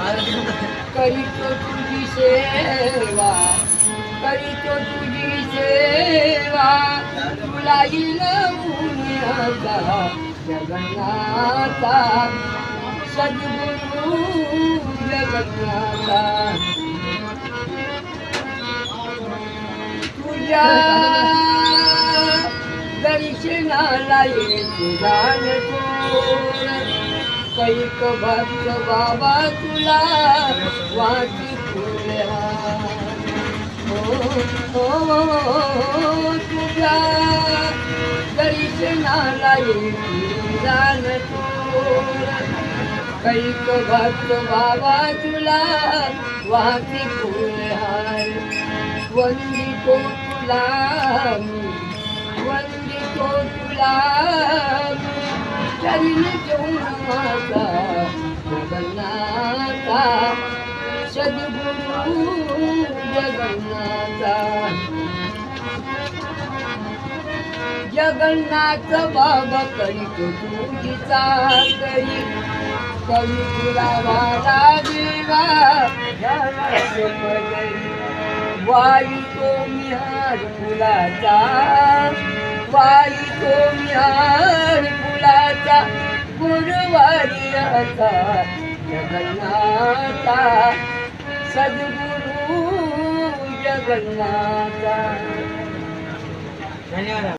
करीतो तुझी सेवा, करीतो तुझी सेवा, तुला येईल पुण्याचा जगन्नाथा सद्गुरु जगन्नाथा. तुझ्या दर्शनाला येतो जाणतो कैक भक्त बाबा तुला वाटी फुल्या. तुझ्या दर्शनाला येतो जाणतो कैक भक्त बाबा तुला वाटी फुल्या. वंदितो तुला वंदितो तुला चरण घेऊन माझा जगन्नाथा सद्गुरु जगन्नाथा. जगन्नाथ बाबा करीतो तुझी चाकरी, कवी तुला वाला देवा वाईतो मिहार फुलाचा, वाईतो मिहार फुलाचा गुरुवारी आता जगन्नाथा सद्गुरु जगन्नाथा. धन्यवाद.